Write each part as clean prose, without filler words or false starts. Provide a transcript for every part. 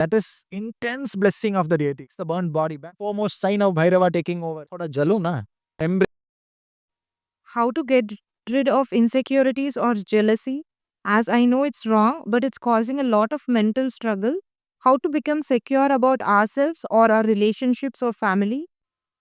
That is intense blessing of the deity. It's the burnt body back. Foremost sign of Bhairava taking over. Thoda jalu na. Embrace. How to get rid of insecurities or jealousy, as I know it's wrong, but it's causing a lot of mental struggle. How to become secure about ourselves or our relationships or family.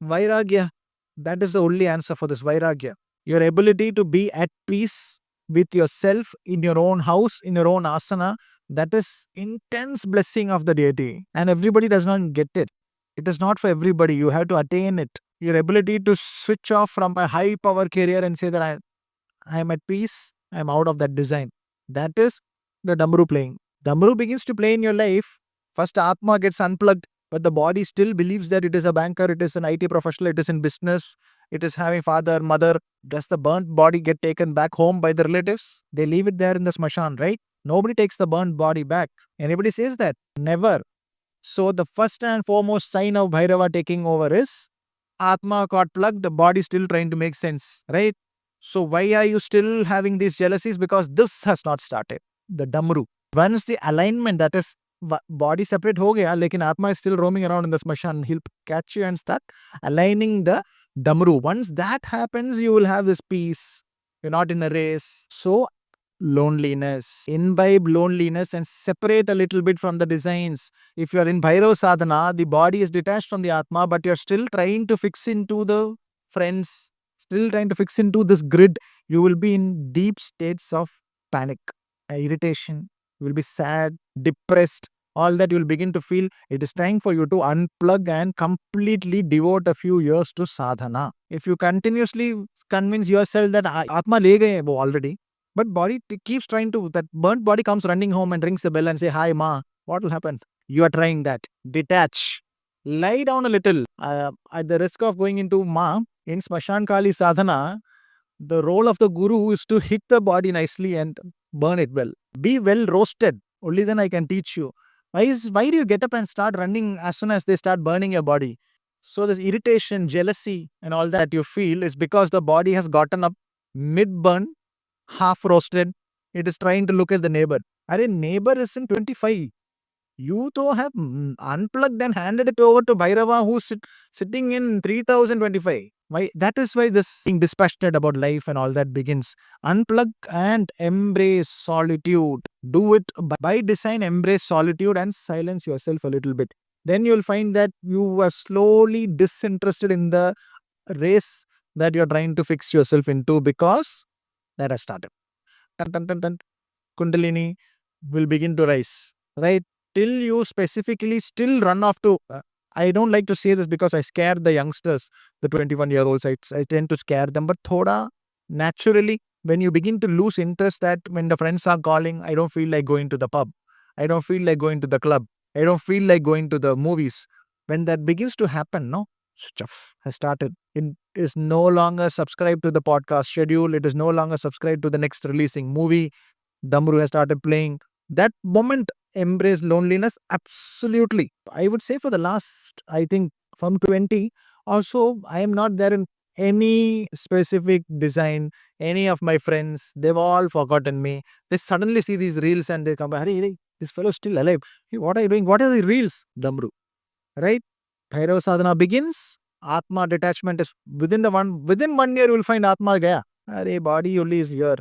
Vairagya. That is the only answer for this Vairagya. Your ability to be at peace with yourself in your own house, in your own asana, that is intense blessing of the deity. And everybody does not get it. It is not for everybody. You have to attain it. Your ability to switch off from a high power career and say that I am at peace, I am out of that design. That is the damru playing. Damru begins to play in your life. First, atma gets unplugged, but the body still believes that it is a banker, it is an IT professional, it is in business, it is having father, mother. Does the burnt body get taken back home by the relatives? They leave it there in the smashan, right? Nobody takes the burnt body back. Anybody says that? Never. So, the first and foremost sign of Bhairava taking over is atma got plugged, the body still trying to make sense, right? So why are you still having these jealousies? Because this has not started. The damru. Once the alignment, that is body separate ho gaya, lekin atma is still roaming around in the smashan. He'll catch you and start aligning the damru. Once that happens, you will have this peace. You're not in a race. So loneliness. Imbibe loneliness and separate a little bit from the designs. If you are in Bhairava sadhana, the body is detached from the atma, but you're still trying to fix into the friends, still trying to fix into this grid. You will be in deep states of panic, irritation. You will be sad, depressed. All that you will begin to feel. It is time for you to unplug and completely devote a few years to sadhana. If you continuously convince yourself that atma le gaye wo already, but body keeps trying to, that burnt body comes running home and rings the bell and say, hi ma, what will happen? You are trying that. Detach. Lie down a little. At the risk of going into ma, in Smashan Kali sadhana, the role of the guru is to hit the body nicely and burn it well. Be well roasted. Only then I can teach you. Why do you get up and start running as soon as they start burning your body? So this irritation, jealousy, and all that you feel is because the body has gotten up mid-burn, half roasted. It is trying to look at the neighbor. Are neighbor is in 25. You though have unplugged and handed it over to Bhairava who's sitting in 3025. Why? That is why this being dispassionate about life and all that begins. Unplug and embrace solitude. Do it by design, embrace solitude and silence yourself a little bit. Then you'll find that you are slowly disinterested in the race that you're trying to fix yourself into because that has started. Dun, dun, dun, dun. Kundalini will begin to rise, right? Till you specifically still run off to. I don't like to say this because I scare the youngsters, the 21-year-olds. I tend to scare them, but thoda naturally, when you begin to lose interest, that when the friends are calling, I don't feel like going to the pub. I don't feel like going to the club. I don't feel like going to the movies. When that begins to happen, no, stuff has started. It is no longer subscribed to the podcast schedule. It is no longer subscribed to the next releasing movie. Damru has started playing. That moment, embrace loneliness. Absolutely. I would say for the last, I think from 20, also, I am not there in any specific design. Any of my friends, they've all forgotten me. They suddenly see these reels and they come, hey, this fellow is still alive. Hey, what are you doing? What are the reels? Damru. Right? Bhairava sadhana begins. Atma detachment is within 1 year you will find Atma gaya. Arey, body only is here.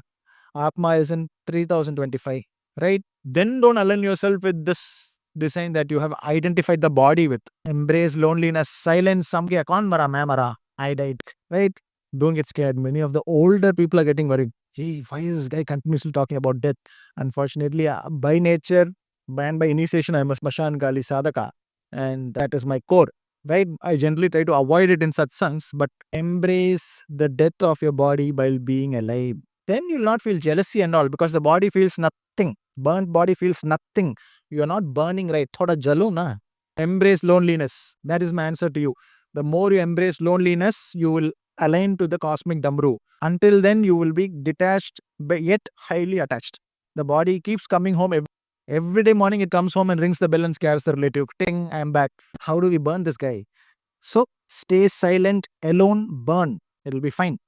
Atma is in 3025, right? Then don't align yourself with this design that you have identified the body with. Embrace loneliness, silence. Some kya kaun mara, main mara, I died, right? Don't get scared. Many of the older people are getting worried. Hey, why is this guy continuously talking about death? Unfortunately, by nature and by initiation, I'm a Smashan Kali sadhaka, and that is my core. Right? I generally try to avoid it in satsangs, but embrace the death of your body while being alive. Then you'll not feel jealousy and all because the body feels nothing. Burnt body feels nothing. You're not burning, right? Thoda jalu na. Embrace loneliness. That is my answer to you. The more you embrace loneliness, you will align to the cosmic damru. Until then, you will be detached but yet highly attached. The body keeps coming home every day morning. It comes home and rings the bell and scares the relative. Ting, I am back. How do we burn this guy? So stay silent, alone, burn. It'll be fine.